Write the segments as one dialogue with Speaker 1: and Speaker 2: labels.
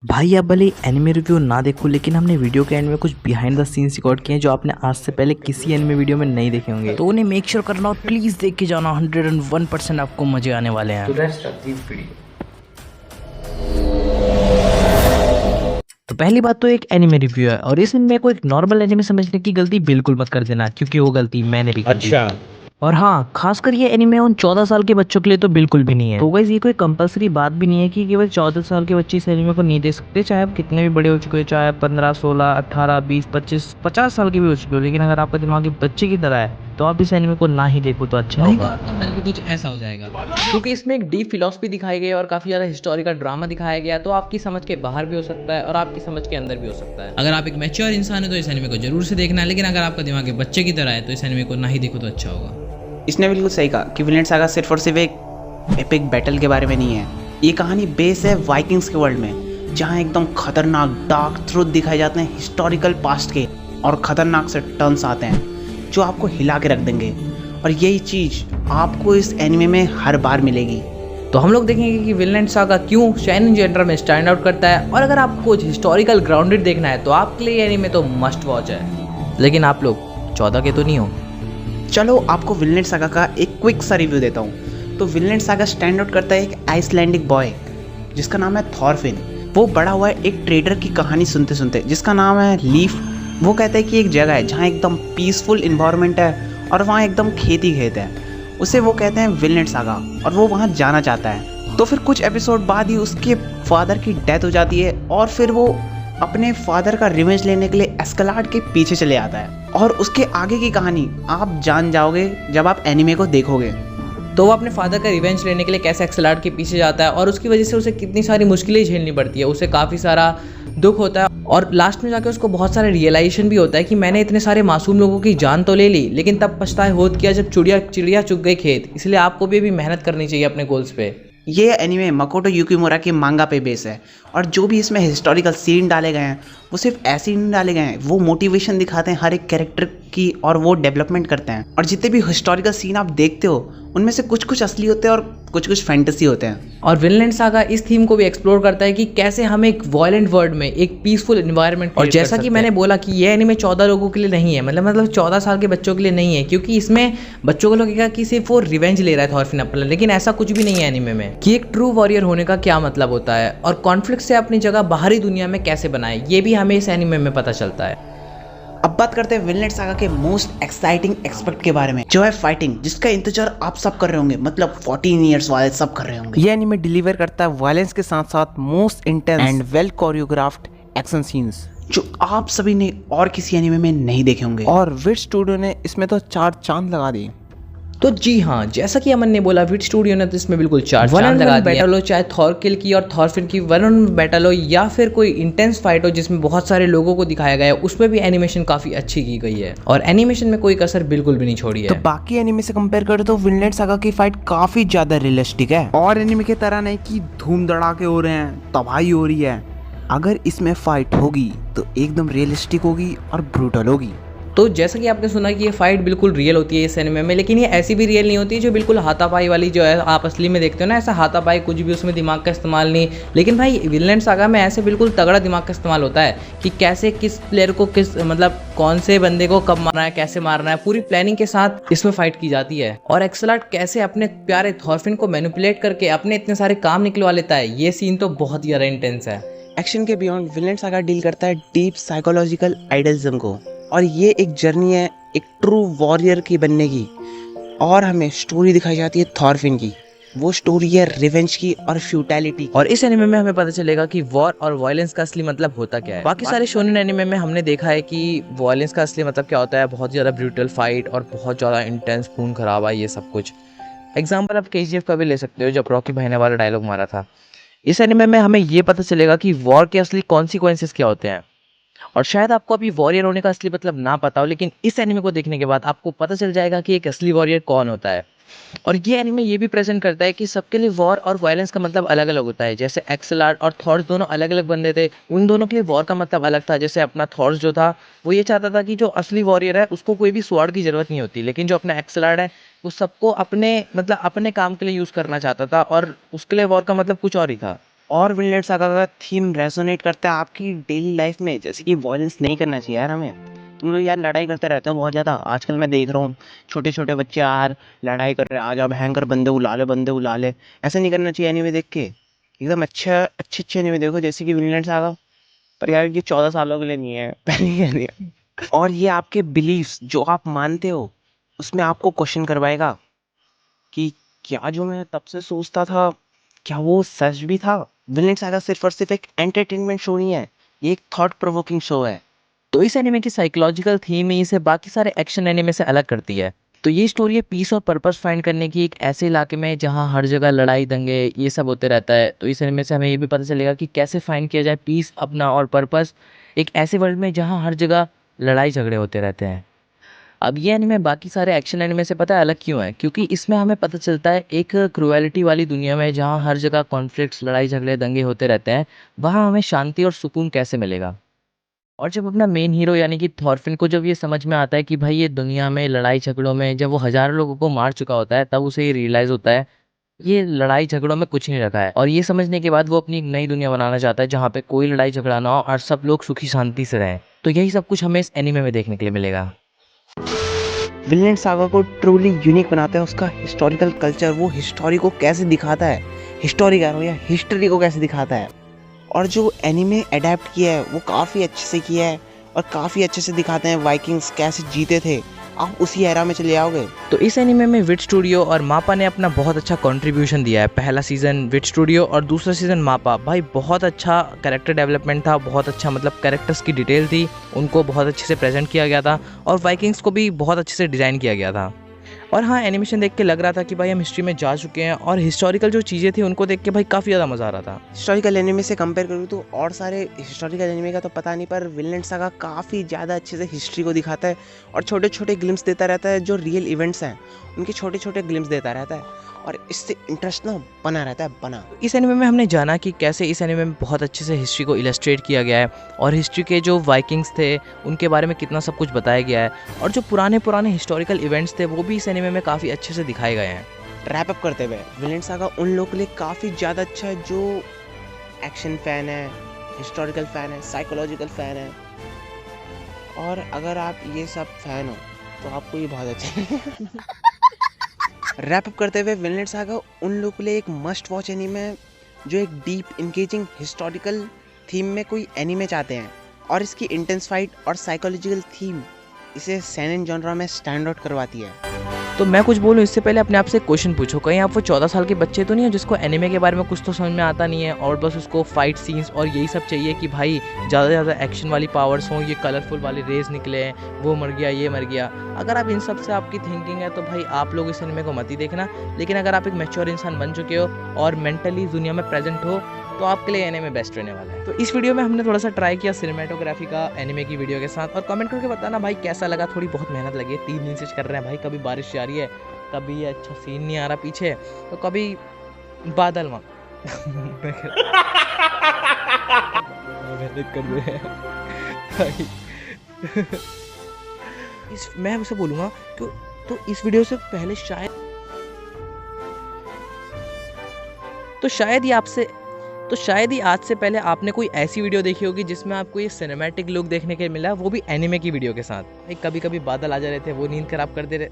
Speaker 1: भाई आप भले एनिमे रिव्यू ना देखो, लेकिन हमने वीडियो के एंड में कुछ बिहाइंड द सीन्स रिकॉर्ड किए हैं जो आपने आज से पहले किसी एनिमे वीडियो में नहीं देखे होंगे। तो उन्हें मेक श्योर करना और प्लीज देख के जाना। 101% आपको मजे आने वाले हैं। तो पहली बात तो एक एनिमे रिव्यू है, और इस एनिमे को एक नॉर्मल एनिमे समझने की गलती बिल्कुल मत कर देना, क्योंकि वो गलती मैंने भी की थी। और हाँ, खासकर ये एनिमे उन 14 साल के बच्चों के लिए तो बिल्कुल भी नहीं है। तो गाइस, ये कोई कंपलसरी बात भी नहीं है कि केवल 14 साल के बच्चे इस एनिमे को नहीं देख सकते, चाहे आप कितने भी बड़े हो चुके हो, चाहे आप 15, 16, 18, 20, 25, 50 साल के भी हो चुके हो, लेकिन अगर आपका दिमाग एक बच्चे की तरह है तो आप इस एनिमे को ना ही देखो तो अच्छा होगा।
Speaker 2: बल्कि कुछ ऐसा हो जाएगा, क्योंकि इसमें एक डीप फिलॉसफी दिखाई गई है और काफ़ी ज़्यादा हिस्टोरिकल ड्रामा दिखाया गया है, तो आपकी समझ के बाहर भी हो सकता है और आपकी समझ के अंदर भी हो सकता है।
Speaker 3: अगर आप एक मैच्योर इंसान है तो इस एनिमे को जरूर से देखना है, लेकिन अगर आपका दिमाग एक बच्चे की तरह है तो इस एनिमे को ना ही देखो तो अच्छा होगा।
Speaker 4: इसने बिल्कुल सही कहा कि विनलैंड सागा सिर्फ और सिर्फ एक एपिक बैटल के बारे में नहीं है। ये कहानी बेस है वाइकिंग्स के वर्ल्ड में, जहाँ एकदम खतरनाक डार्क ट्रुथ दिखाए जाते हैं हिस्टोरिकल पास्ट के, और खतरनाक से टर्न्स आते हैं जो आपको हिला के रख देंगे। और यही चीज़ आपको इस एनिमे में हर बार मिलेगी।
Speaker 2: तो हम लोग देखेंगे कि विनलैंड सागा क्यों शाइनिंग जेंडर में स्टैंड आउट करता है, और अगर आपको कुछ हिस्टोरिकल ग्राउंडेड देखना है तो आपके लिए एनीमे तो मस्ट वॉच है। लेकिन आप लोग 14 के तो नहीं हो।
Speaker 4: चलो आपको विनलैंड सागा का एक क्विक सा रिव्यू देता हूँ। तो विनलैंड सागा स्टैंड आउट करता है एक आइसलैंडिक बॉय जिसका नाम है थॉरफिन। वो बड़ा हुआ है एक ट्रेडर की कहानी सुनते सुनते जिसका नाम है लीफ। वो कहता है कि एक जगह है जहाँ एकदम पीसफुल इन्वायरमेंट है और वहाँ एकदम खेती खेत है। उसे वो कहते हैं विनलैंड सागा, और वो वहाँ जाना चाहता है। तो फिर कुछ एपिसोड बाद ही उसके फादर की डेथ हो जाती है, और फिर वो अपने फादर का रिवेंज लेने के लिए एस्कलाड के पीछे चले आता है। और उसके आगे की कहानी आप जान जाओगे जब आप एनिमे को देखोगे।
Speaker 2: तो वो अपने फादर का रिवेंज लेने के लिए कैसे एक्सलाट के पीछे जाता है, और उसकी वजह से उसे कितनी सारी मुश्किलें झेलनी पड़ती है, उसे काफ़ी सारा दुख होता है, और लास्ट में जाके उसको बहुत सारे रियलाइजेशन भी होता है कि मैंने इतने सारे मासूम लोगों की जान तो ले ली, लेकिन तब पछताए होत किया जब चिड़िया चुग गई खेत। इसलिए आपको भी अभी मेहनत करनी चाहिए अपने गोल्स पे।
Speaker 4: ये एनिमे मकोटो युकिमुरा के मांगा पे बेस है, और जो भी इसमें हिस्टोरिकल सीन डाले गए हैं वो सिर्फ ऐसे ही नहीं डाले गए हैं, वो मोटिवेशन दिखाते हैं हर एक कैरेक्टर की, और वो डेवलपमेंट करते हैं। और जितने भी हिस्टोरिकल सीन आप देखते हो उनमें से कुछ कुछ असली होते हैं और कुछ कुछ फैंटेसी होते हैं।
Speaker 2: और विनलैंड सागा इस थीम को भी एक्सप्लोर करता है कि कैसे हम एक वायलेंट वर्ल्ड में एक पीसफुल एनवायरनमेंट, और जैसा कि मैंने बोला कि ये एनिमे 14 लोगों के लिए नहीं है, मतलब 14 साल के बच्चों के लिए नहीं है, क्योंकि इसमें बच्चों को लगेगा कि सिर्फ वो रिवेंज ले रहा है थॉरफिन अपना, लेकिन ऐसा कुछ भी नहीं है एनिमे में कि एक ट्रू वॉरियर होने का क्या मतलब होता है और कॉन्फ्लिक्ट से अपनी जगह बाहरी दुनिया में कैसे बनाए, ये भी हमें इस एनिमे में पता चलता है।
Speaker 4: अब बात करते हैं विनलैंड सागा के मोस्ट एक्साइटिंग एस्पेक्ट के बारे में, जो है फाइटिंग, जिसका इंतजार आप सब कर रहे होंगे, मतलब 14 इयर्स वाले सब कर रहे होंगे।
Speaker 5: ये एनिमे डिलीवर करता है वायलेंस के साथ साथ most intense and well choreographed action scenes,
Speaker 4: जो आप सभी ने और किसी एनिमे में नहीं देखे होंगे।
Speaker 5: और विट स्टूडियो ने इसमें तो 4 चांद लगा दिए।
Speaker 2: तो जी हाँ, जैसा कि अमन ने बोला, विट स्टूडियो ने तो इसमें बिल्कुल 4 चांद लगा दिए। बैटल हो चाहे थॉरकिल की और थॉरफिन की वन ऑन बैटल हो, या फिर कोई इंटेंस फाइट हो जिसमें बहुत सारे लोगों को दिखाया गया है, उसमें भी एनिमेशन काफी अच्छी की गई है, और एनिमेशन में कोई कसर बिल्कुल भी नहीं छोड़ी है।
Speaker 5: तो बाकी एनिमे से कंपेयर करें तो विनलैंड सागा की फाइट काफी ज्यादा रियलिस्टिक है, और एनिमे की तरह नहीं कि धूम धड़ाके हो रहे हैं, तबाही हो रही है। अगर इसमें फाइट होगी तो एकदम रियलिस्टिक होगी और ब्रूटल होगी।
Speaker 2: तो जैसा कि आपने सुना कि ये फाइट बिल्कुल रियल होती है इस एनिमे में, लेकिन ये ऐसी भी रियल नहीं होती है जो बिल्कुल हाथापाई वाली जो है आप असली में देखते हो ना, ऐसा हाथापाई कुछ भी उसमें दिमाग का इस्तेमाल नहीं। लेकिन भाई विनलैंड सागा में ऐसे बिल्कुल तगड़ा दिमाग का इस्तेमाल होता है कि कैसे किस प्लेयर को किस, मतलब कौन से बंदे को कब मारना है, कैसे मारना है, पूरी प्लानिंग के साथ इसमें फाइट की जाती है। और एक्सलाट कैसे अपने प्यारे थॉरफिन को मैनिपुलेट करके अपने इतने सारे काम निकलवा लेता है, ये सीन तो बहुत ही ज़्यादा इंटेंस है।
Speaker 4: एक्शन के बियॉन्ड विनलैंड सागा डील करता है डीप साइकोलॉजिकल आइडियलिज्म को, और ये एक जर्नी है एक ट्रू वॉरियर की बनने की। और हमें स्टोरी दिखाई जाती है थॉरफिन की, वो स्टोरी है रिवेंज की और फ्यूटैलिटी।
Speaker 2: और इस एनिमे में हमें पता चलेगा कि वॉर और वायलेंस का असली मतलब होता क्या है। बाकी सारे शोनेन एनिमे में हमने देखा है कि वायलेंस का असली मतलब क्या होता है, बहुत ज़्यादा ब्रूटल फाइट और बहुत ज़्यादा इंटेंस खून खराबा, ये सब कुछ। एग्जाम्पल आप KGF का भी ले सकते हो, जब रॉकी भाई ने वाला डायलॉग मारा था। इस एनिमे में हमें ये पता चलेगा कि वॉर के असली कॉन्सिक्वेंसेस क्या होते हैं। और शायद आपको अभी वॉरियर होने का असली मतलब ना पता हो, लेकिन इस एनिमे को देखने के बाद आपको पता चल जाएगा कि एक असली वॉरियर कौन होता है। और ये एनिमे ये भी प्रेजेंट करता है कि सबके लिए वॉर और वायलेंस का मतलब अलग अलग होता है। जैसे एक्सलार्ड और थॉर्स दोनों अलग अलग बंदे थे, उन दोनों के लिए वॉर का मतलब अलग था। जैसे अपना थॉर्स जो था वो ये चाहता था कि जो असली वॉरियर है उसको कोई भी स्वॉर्ड की जरूरत नहीं होती, लेकिन जो अपना एक्सलार्ड है वो सबको अपने काम के लिए यूज करना चाहता था, और उसके लिए वॉर का मतलब कुछ और ही था।
Speaker 4: और विनलैंड सागा का थीम रेजोनेट करता है आपकी डेली लाइफ में, जैसे कि वॉयलेंस नहीं करना चाहिए यार हमें। तुम लोग यार लड़ाई करते रहते हो बहुत ज़्यादा, आजकल मैं देख रहा हूँ छोटे छोटे बच्चे यार लड़ाई कर रहे हैं, आज आप हैंगर बंदे उला ले बंदे उला ले। ऐसा नहीं करना चाहिए एनीमे देख के, एकदम अच्छे एनीमे देखो जैसे कि विनलैंड सागा। पर यार ये 14 सालों के लिए नहीं है, पहले कह दिया। और ये आपके बिलीव्स जो आप मानते हो उसमें आपको क्वेश्चन करवाएगा कि क्या जो मैं तब से सोचता था क्या वो सच भी था। विनलैंड सागा सिर्फ और सिर्फ एक एंटरटेनमेंट शो नहीं है, ये एक थॉट प्रोवोकिंग शो है।
Speaker 2: तो इस एनिमे की साइकोलॉजिकल थीम ही इसे बाकी सारे एक्शन एनिमे से अलग करती है। तो ये स्टोरी है पीस और पर्पस फाइंड करने की एक ऐसे इलाके में जहाँ हर जगह लड़ाई दंगे ये सब होते रहता है। तो इस एनिमे से हमें ये भी पता चलेगा कि कैसे फाइंड किया जाए पीस अपना और पर्पस एक ऐसे वर्ल्ड में जहाँ हर जगह लड़ाई झगड़े होते रहते हैं। अब ये एनिमे बाकी सारे एक्शन एनिमे से पता है अलग क्यों है, क्योंकि इसमें हमें पता चलता है एक क्रुएलिटी वाली दुनिया में जहाँ हर जगह कॉन्फ्लिक्ट्स लड़ाई झगड़े दंगे होते रहते हैं, वहाँ हमें शांति और सुकून कैसे मिलेगा। और जब अपना मेन हीरो यानी कि थॉरफिन को जब ये समझ में आता है कि भाई ये दुनिया में लड़ाई झगड़ों में जब वो हज़ारों लोगों को मार चुका होता है, तब उसे ये रियलाइज़ होता है ये लड़ाई झगड़ों में कुछ नहीं रखा है। और ये समझने के बाद वो अपनी एक नई दुनिया बनाना चाहता है जहाँ पे कोई लड़ाई झगड़ा ना हो और सब लोग सुखी शांति से रहें। तो यही सब कुछ हमें इस एनीमे में देखने के लिए मिलेगा।
Speaker 4: विनलैंड सागा को ट्रूली यूनिक बनाता है उसका हिस्टोरिकल कल्चर, वो हिस्टोरी को कैसे दिखाता है, हिस्टोरी कह रहा हूँ या हिस्ट्री को कैसे दिखाता है। और जो एनीमे अडेप्ट किया है वो काफ़ी अच्छे से किया है और काफ़ी अच्छे से दिखाते हैं वाइकिंग्स कैसे जीते थे, आप उसी एरा में चले जाओगे।
Speaker 2: तो इस एनीमे में विट स्टूडियो और मापा ने अपना बहुत अच्छा कंट्रीब्यूशन दिया है। पहला सीज़न विट स्टूडियो और दूसरा सीज़न मापा, भाई बहुत अच्छा कैरेक्टर डेवलपमेंट था, बहुत अच्छा मतलब कैरेक्टर्स की डिटेल थी, उनको बहुत अच्छे से प्रेजेंट किया गया था और वाइकिंग्स को भी बहुत अच्छे से डिज़ाइन किया गया था। और हाँ, एनिमेशन देख के लग रहा था कि भाई हम हिस्ट्री में जा चुके हैं और हिस्टोरिकल जो चीज़ें थी उनको देख के भाई काफ़ी ज़्यादा मज़ा आ रहा था।
Speaker 4: हिस्टोरिकल एनिमे से कंपेयर करूँ तो और सारे हिस्टोरिकल एनिमे का तो पता नहीं, पर विनलैंड सागा काफ़ी ज़्यादा अच्छे से हिस्ट्री को दिखाता है और छोटे छोटे ग्लिम्स देता रहता है, जो रियल इवेंट्स हैं उनके छोटे छोटे ग्लिम्स देता रहता है और इससे इंटरेस्ट ना बना रहता है बना।
Speaker 2: इस एनिमे में हमने जाना कि कैसे इस एनिमे में बहुत अच्छे से हिस्ट्री को इलस्ट्रेट किया गया है और हिस्ट्री के जो वाइकिंग्स थे उनके बारे में कितना सब कुछ बताया गया है और जो पुराने हिस्टोरिकल इवेंट्स थे वो भी इस एनिमे में काफ़ी अच्छे से दिखाए गए हैं।
Speaker 4: रैप अप करते हुए विनलैंड सागा उन लोगों के लिए काफ़ी ज़्यादा अच्छा है जो एक्शन फ़ैन है, हिस्टोरिकल फ़ैन है, साइकोलॉजिकल फ़ैन है। और अगर आप ये सब फ़ैन हो तो आपको ये बहुत अच्छा है। रैप अप करते हुए विनलैंड सागा उन लोगों के लिए एक मस्ट वॉच एनीमे है जो एक डीप इंगेजिंग हिस्टोरिकल थीम में कोई एनीमे चाहते हैं और इसकी इंटेंस फाइट और साइकोलॉजिकल थीम इसे सेनेन जॉनरा में स्टैंड आउट करवाती है।
Speaker 2: तो मैं कुछ बोलूँ इससे पहले अपने आप से क्वेश्चन पूछो, कहीं आप वो 14 साल के बच्चे तो नहीं है जिसको एनिमे के बारे में कुछ तो समझ में आता नहीं है और बस उसको फाइट सीन्स और यही सब चाहिए कि भाई ज़्यादा से ज़्यादा एक्शन वाली पावर्स हों, ये कलरफुल वाले रेज निकले, वो मर गया ये मर गया। अगर आप इन सब से आपकी थिंकिंग है तो भाई आप लोग इस एनिमे को मत ही देखना। लेकिन अगर आप एक मैच्योर इंसान बन चुके हो और मेंटली दुनिया में प्रेजेंट हो तो आपके लिए एनिमे बेस्ट रहने वाला है। तो इस वीडियो में हमने थोड़ा सा ट्राई किया सिनेमेटोग्राफी का एनिमे की वीडियो के साथ और कमेंट करके बताना भाई कैसा लगा। थोड़ी बहुत मेहनत लगी है, 3 दिन से कर रहे हैं भाई, कभी बारिश जा रही है, कभी अच्छा सीन नहीं आ रहा पीछे, तो कभी बादल वहाँ मेहनत कर रहे हैं मैं उसे बोलूँगा तो इस वीडियो से पहले शायद ही आज से पहले आपने कोई ऐसी वीडियो देखी होगी जिसमें आपको ये सिनेमैटिक लुक देखने के मिला, वो भी एनिमे की वीडियो के साथ। भाई कभी कभी बादल आ जा रहे थे, वो नींद खराब कर दे रहे।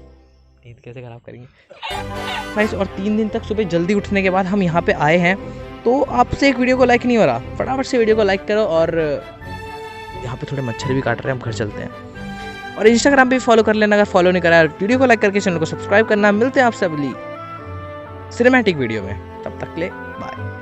Speaker 2: नींद कैसे खराब करेंगे गाइस। और 3 दिन तक सुबह जल्दी उठने के बाद हम यहाँ पे आए हैं, तो आपसे एक वीडियो को लाइक नहीं हो रहा, फटाफट से वीडियो को लाइक करो। और यहाँ पे थोड़े मच्छर भी काट रहे हैं, हम घर चलते हैं। और इंस्टाग्राम पे फॉलो कर लेना अगर फॉलो नहीं करा, वीडियो को लाइक करके चैनल को सब्सक्राइब करना। मिलते हैं आपसे अगली सिनेमैटिक वीडियो में, तब तक ले बाय।